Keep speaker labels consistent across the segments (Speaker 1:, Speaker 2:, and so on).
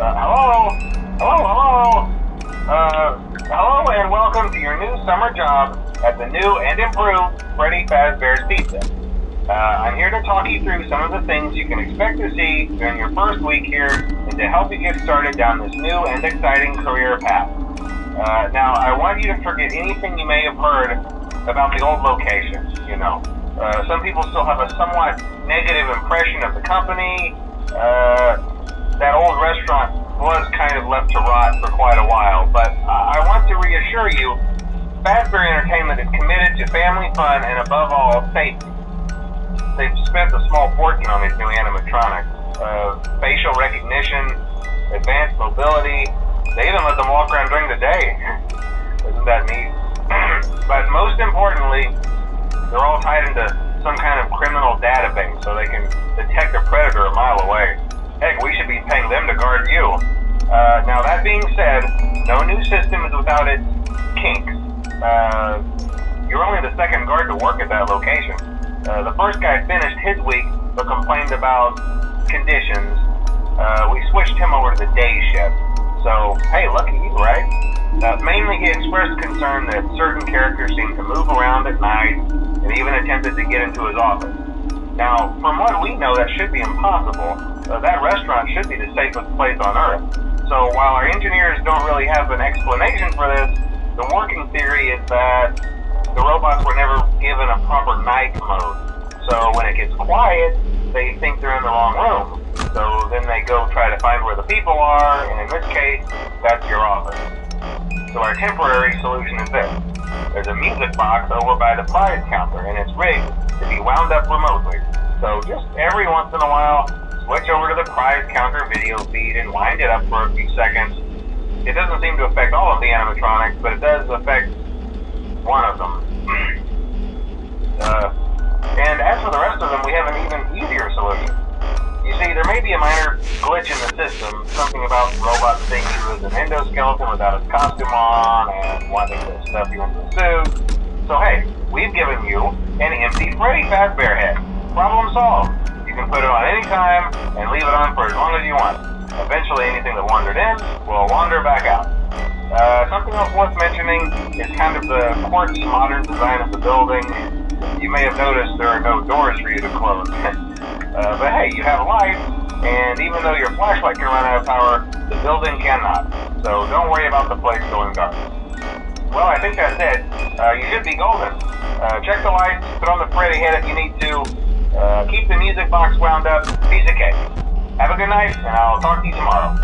Speaker 1: Hello? Hello and welcome to your new summer job at the new and improved Freddy Fazbear's Pizza. I'm here to talk you through some of the things you can expect to see during your first week here and to help you get started down this new and exciting career path. Now, I want you to forget anything you may have heard about the old location, some people still have a somewhat negative impression of the company. That old restaurant was kind of left to rot for quite a while, but I want to reassure you, Fazbear Entertainment is committed to family fun and above all, safety. They've spent a small fortune on these new animatronics. Facial recognition, advanced mobility, they even let them walk around during the day. Isn't that neat? But most importantly, they're all tied into some kind of criminal database so they can detect a predator a mile away. Heck, we should be paying them to guard you. Now that being said, no new system is without its kinks. You're only the second guard to work at that location. The first guy finished his week but complained about conditions. We switched him over to the day shift. So, hey, lucky you, right? Mainly he expressed concern that certain characters seemed to move around at night and even attempted to get into his office. Now, from what we know, that should be impossible. That restaurant should be the safest place on Earth. So while our engineers don't really have an explanation for this, the working theory is that the robots were never given a proper night mode. So when it gets quiet, they think they're in the wrong room. So then they go try to find where the people are, and in this case, that's your office. So our temporary solution is this. There's a music box over by the prize counter, and it's rigged to be wound up remotely. So just every once in a while, switch over to the prize counter video feed and wind it up for a few seconds. It doesn't seem to affect all of the animatronics, but it does affect one of them. And as for the rest of them, we have an even easier solution. You see, there may be a minor glitch in the system, something about robots thinking he was an endoskeleton without his costume on and wanting to stuff you into a suit. So hey, we've given you an empty Freddy Fazbear head. Problem solved. You can put it on any time and leave it on for as long as you want. Eventually anything that wandered in will wander back out. Something else worth mentioning is kind of the quartz modern design of the building. You may have noticed there are no doors for you to close. But hey, you have light, and even though your flashlight can run out of power, the building cannot. So don't worry about the place going dark. Well, I think that's it. You should be golden. Check the lights, put on the Freddy head if you need to. Keep the music box wound up. Piece of cake. Have a good night, and I'll talk to you tomorrow.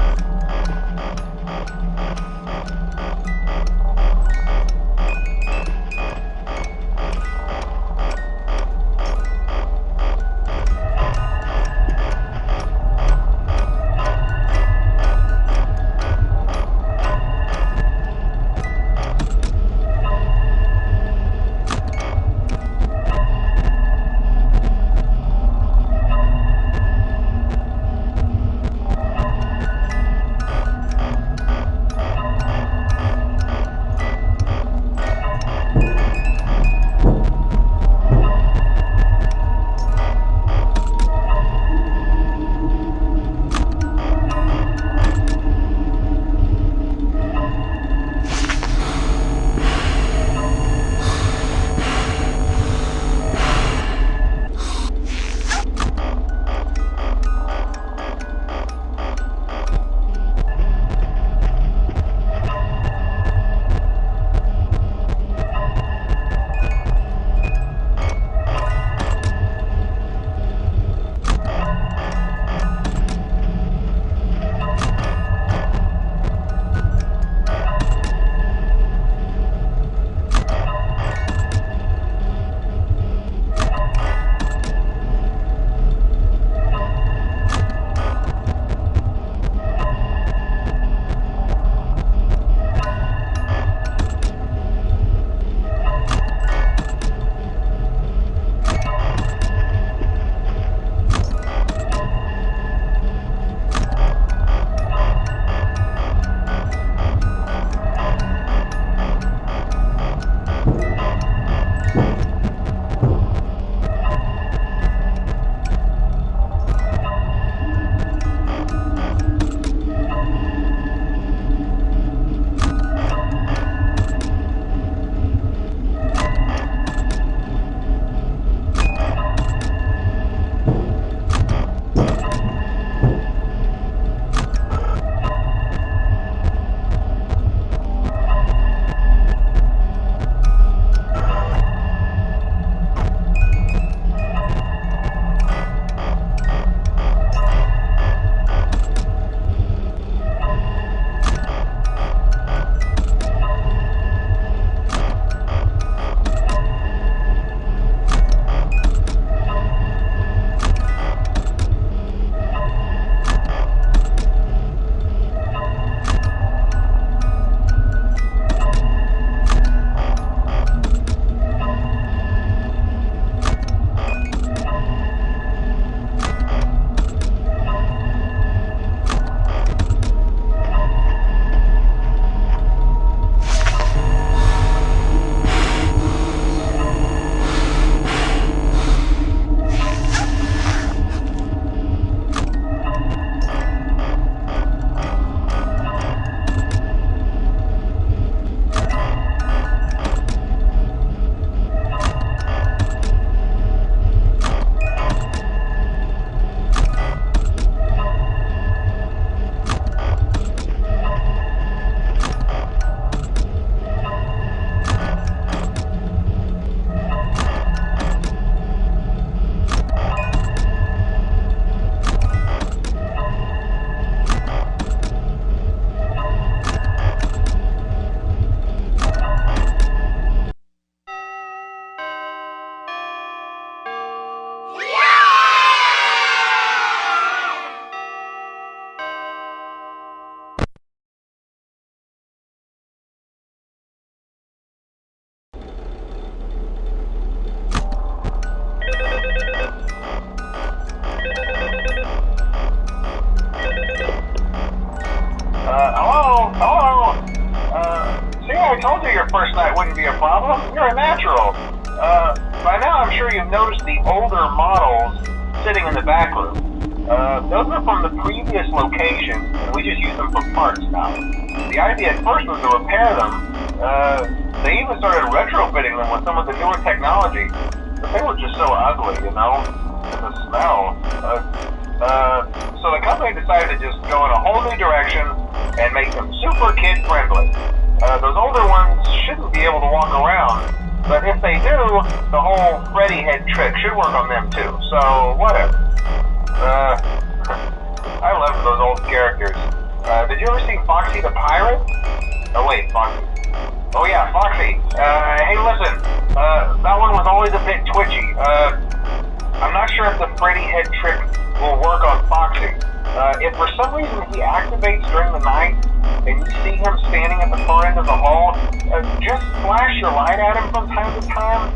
Speaker 1: your first night wouldn't be a problem. You're a natural. By now, I'm sure you've noticed the older models sitting in the back room. Those are from the previous location, and we just use them for parts now. The idea at first was to repair them. They even started retrofitting them with some of the newer technology, but they were just so ugly, you know, and the smell. So the company decided to just go in a whole new direction and make them super kid-friendly. Those older ones shouldn't be able to walk around, but if they do, the whole Freddy head trick should work on them too, so whatever. I love those old characters. Did you ever see Foxy the Pirate? Oh wait, Foxy. Oh yeah, Foxy. Hey listen, that one was always a bit twitchy. I'm not sure if the Freddy head trick will work on Foxy. If for some reason he activates during the night, and you see him standing at the far end of the hall, just flash your light at him from time to time.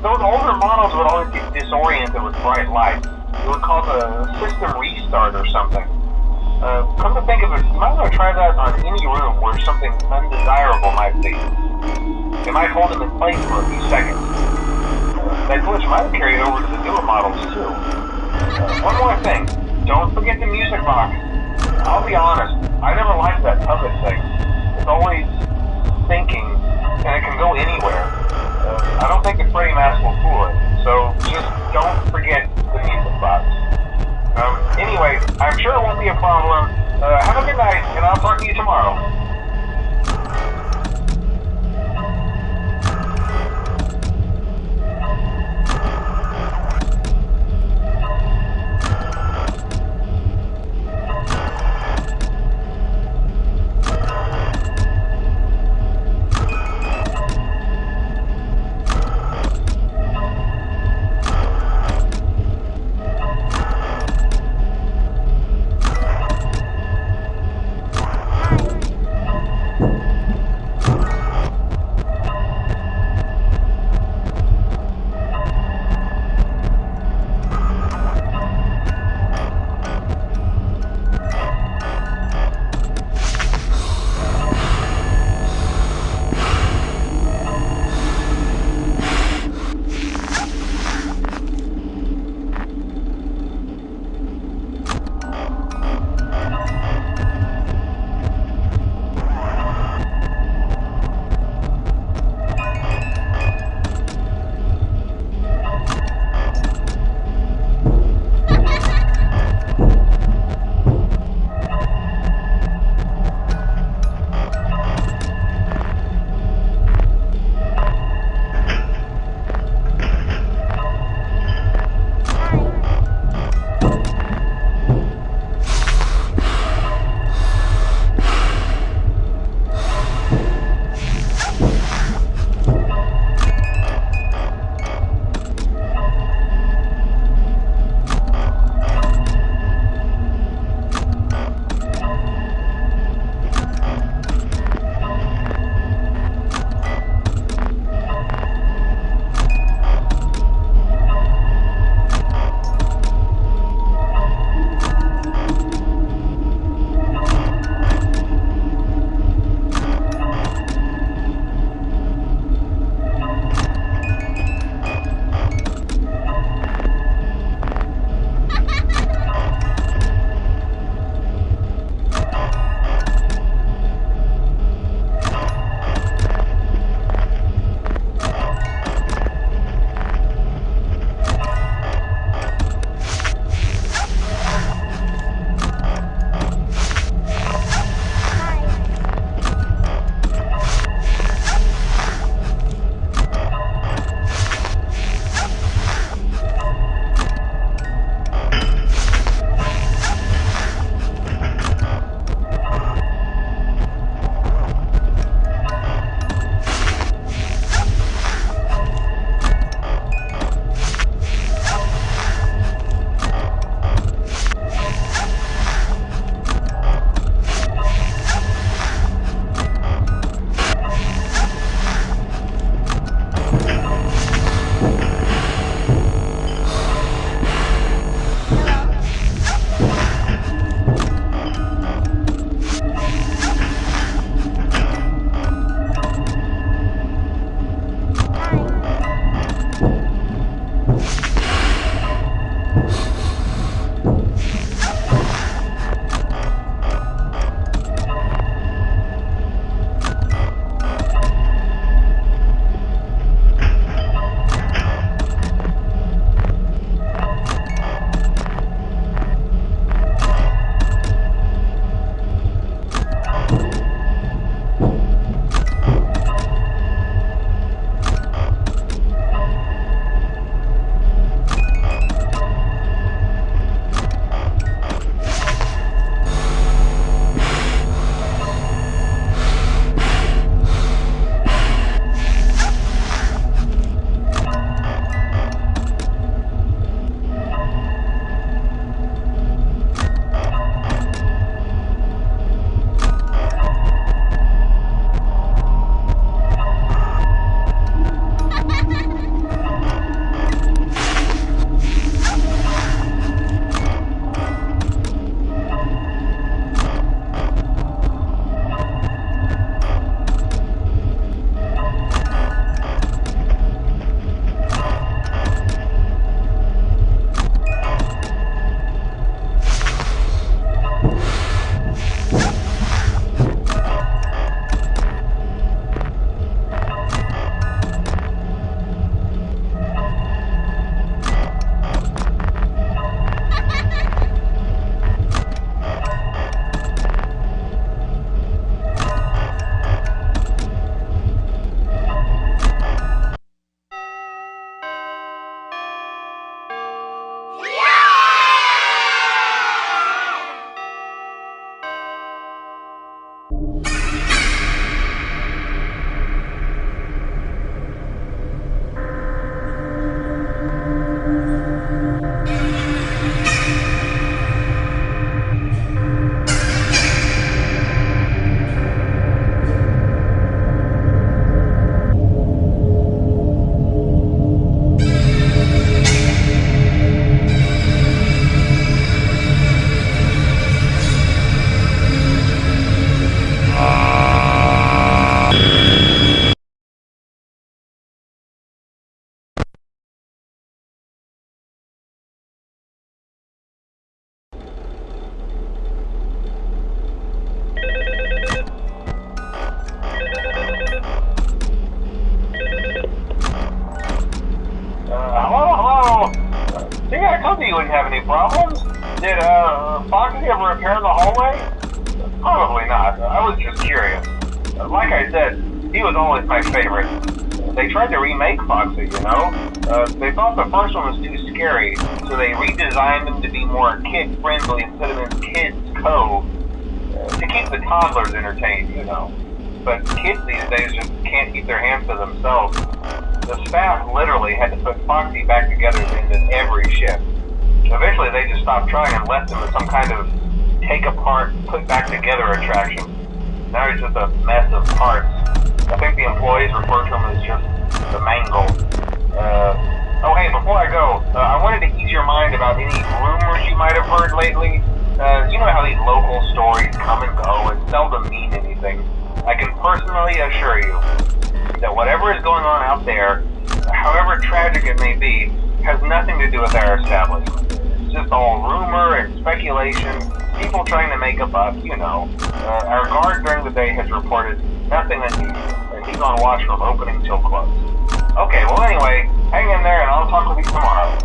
Speaker 1: Those older models would always get disoriented with bright lights. It would cause a system restart or something. Come to think of it, you might want to try that on any room where something undesirable might be. It might hold him in place for a few seconds. That glitch might have carried over to the newer models too. One more thing, don't forget the music box. I'll be honest, I never liked that puppet thing. It's always thinking, and it can go anywhere. I don't think the Freddy mask will fool it, so just don't forget the music box. Anyway, I'm sure it won't be a problem. Have a good night, and I'll talk to you tomorrow. Hello? See, I told you wouldn't have any problems. Did, Foxy ever repair the hallway? Probably not. I was just curious. Like I said, he was always my favorite. They tried to remake Foxy, you know? They thought the first one was too scary, so they redesigned him to be more kid-friendly instead of in Kids Cove. To keep the toddlers entertained, you know. But kids these days just can't keep their hands to themselves. The staff literally had to put Foxy back together in every shift. Eventually they just stopped trying and left him as some kind of take apart, put back together attraction. Now he's just a mess of parts. I think the employees refer to him as just the mangle. Oh hey, before I go, I wanted to ease your mind about any rumors you might have heard lately. You know how these local stories come and go and seldom mean anything. I can personally assure you that whatever is going on out there, however tragic it may be, has nothing to do with our establishment. It's just all rumor and speculation, people trying to make a buck, you know. Our guard during the day has reported nothing unusual, and he's on watch from opening till close. Okay, well anyway, hang in there and I'll talk with you tomorrow.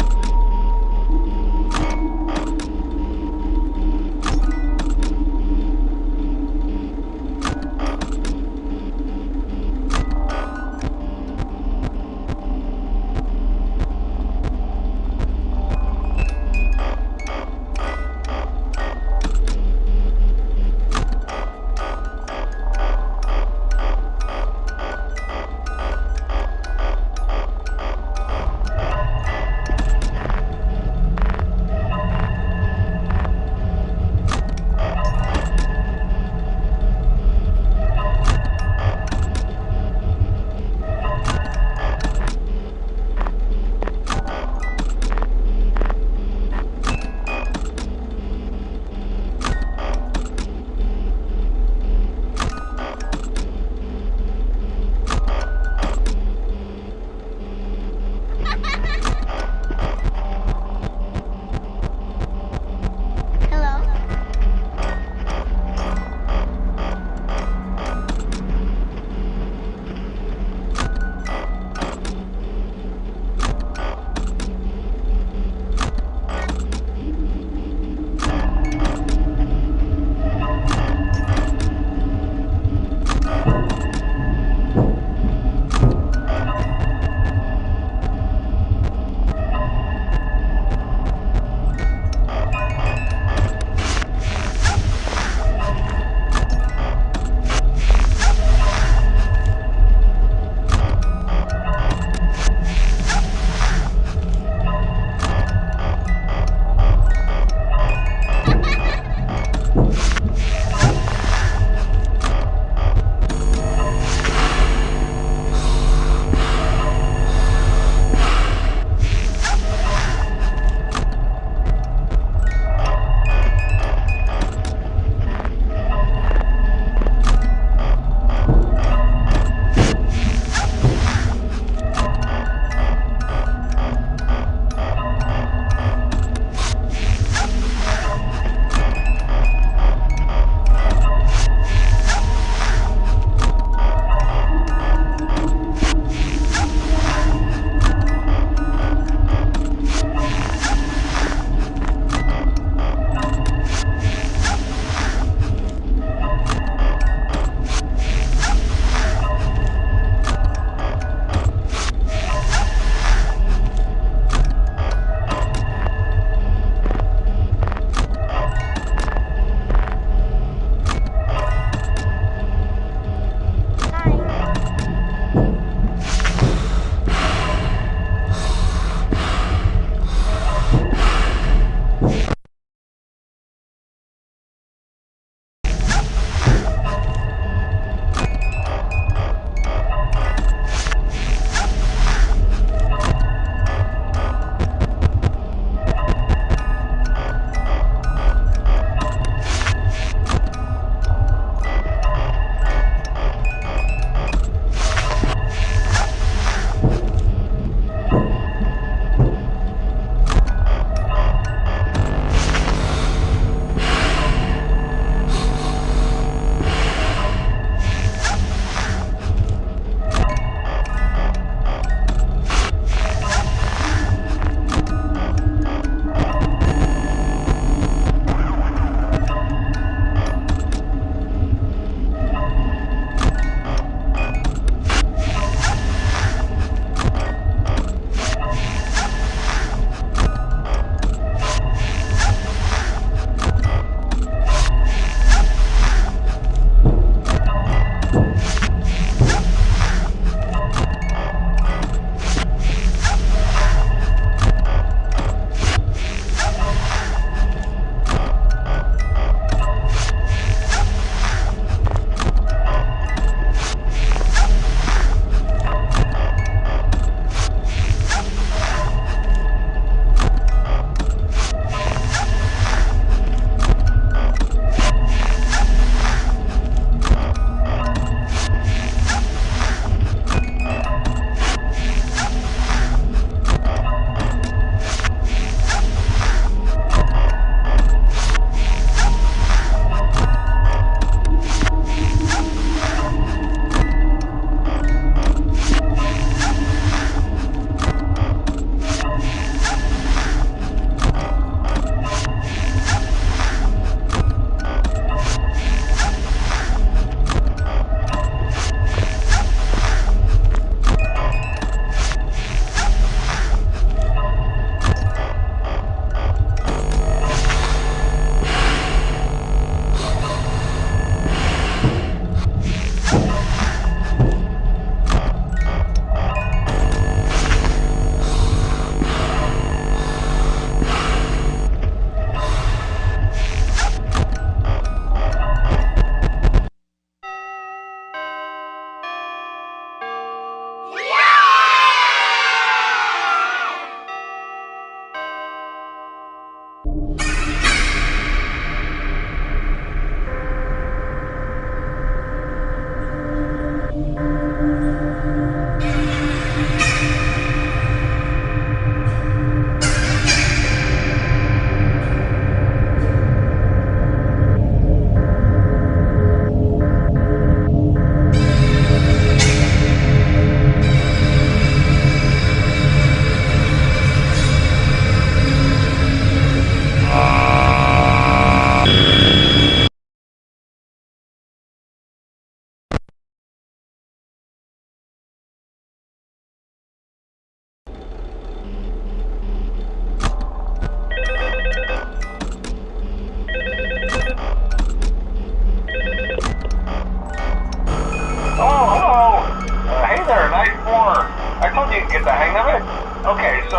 Speaker 1: I told you you'd get the hang of it. Okay, so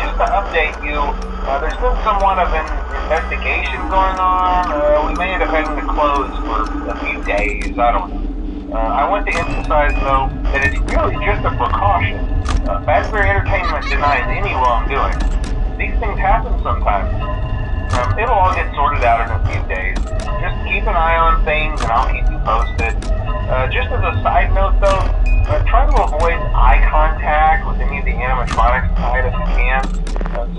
Speaker 1: just to update you, there's been somewhat of an investigation going on. We may end up having to close for a few days. I don't know. I want to emphasize, though, that it's really just a precaution. Fazbear Entertainment denies any wrongdoing. These things happen sometimes. It'll all get sorted out in a few days. Just keep an eye on things, and I'll keep you posted. Just as a side note, though, try to avoid eye contact with any of the animatronics tonight if you can.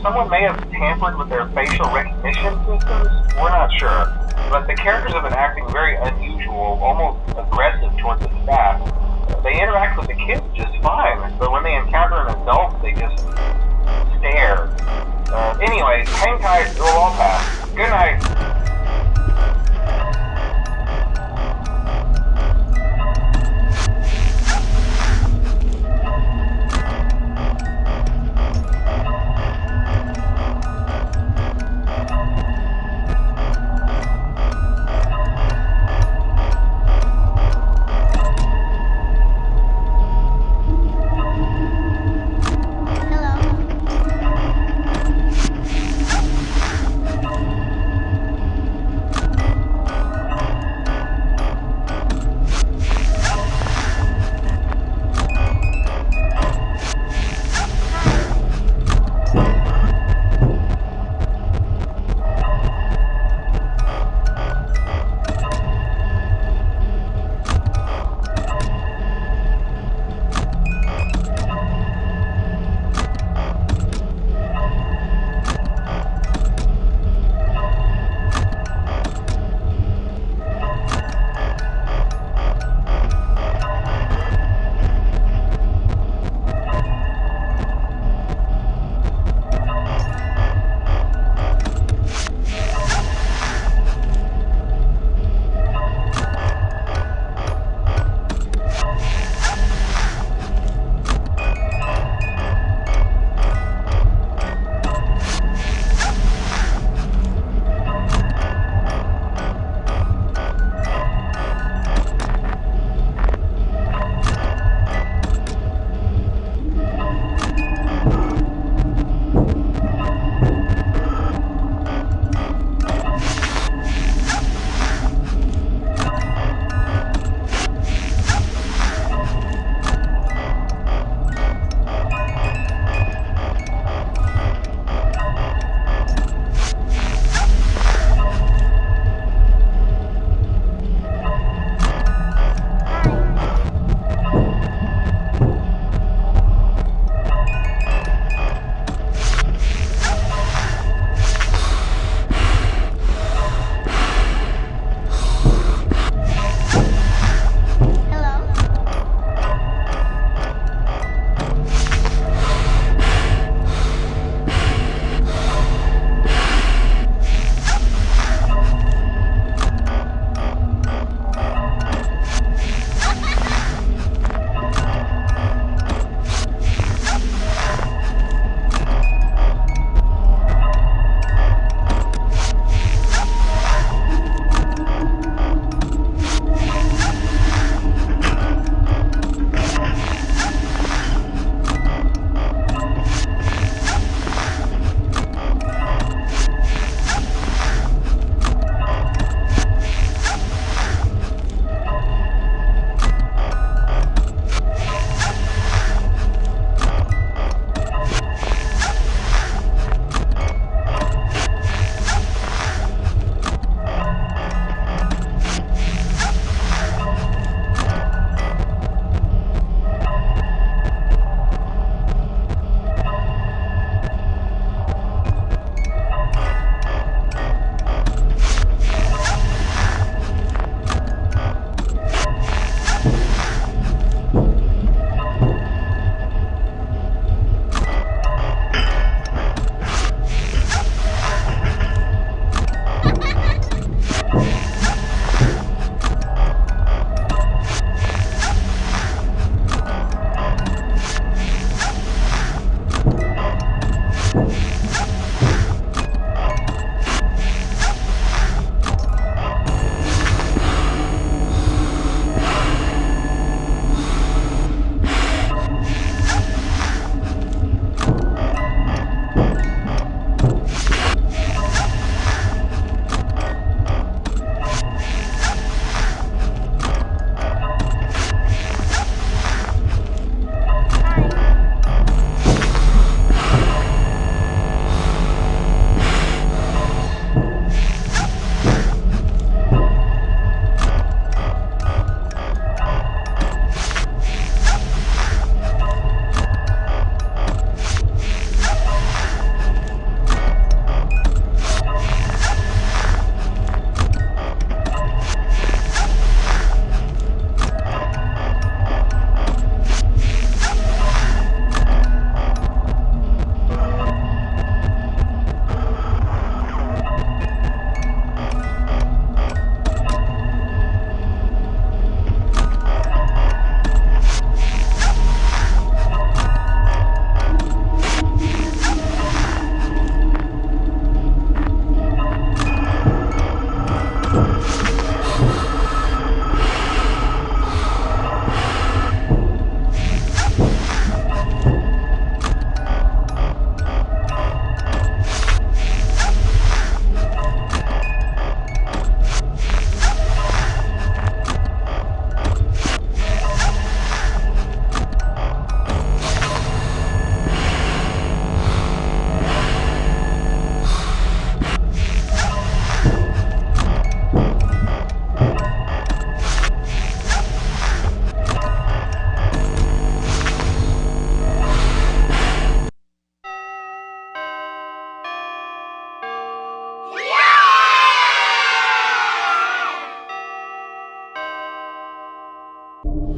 Speaker 1: Someone may have tampered with their facial recognition systems. We're not sure. But the characters have been acting very unusual, almost aggressive towards the staff. They interact with the kids just fine, but when they encounter an adult, they just stare. Anyway, hang tight, it'll all pass. Good night. Oh,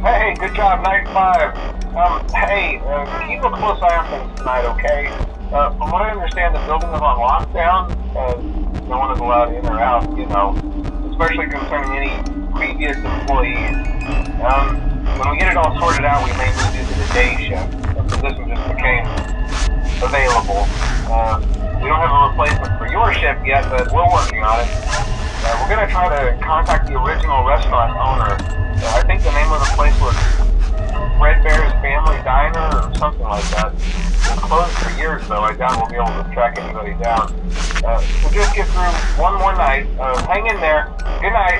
Speaker 1: hey, good job, night 5. Hey, keep a close eye on things tonight, okay? From what I understand, the building is on lockdown. No one is allowed in or out, especially concerning any previous employees. When we get it all sorted out, we may move you to the day shift. The position just became available. We don't have a replacement for your shift yet, but we're working on it. We're going to try to contact the original restaurant owner. I think the name of the place was Red Bear's Family Diner or something like that. It's closed for years, though. I doubt we'll be able to track anybody down. So just get through one more night. Hang in there. Good night.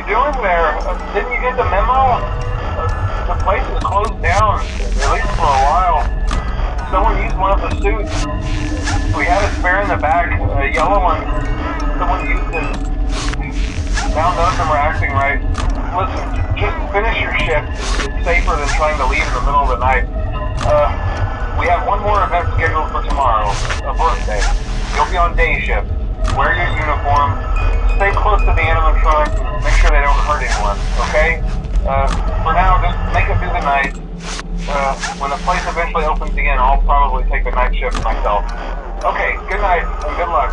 Speaker 1: doing there? Didn't you get the memo? The place is closed down, at least for a while. Someone used one of the suits. We had a spare in the back, a yellow one. Someone used it. Now none of them are acting right. Listen, just finish your shift. It's safer than trying to leave in the middle of the night. We have one more event scheduled for tomorrow, a birthday. You'll be on day shift. Wear your uniform. Stay close to the animatronic and make sure they don't hurt anyone, okay? For now, just make it through the night. When the place eventually opens again, I'll probably take the night shift myself. Okay, good night and good luck.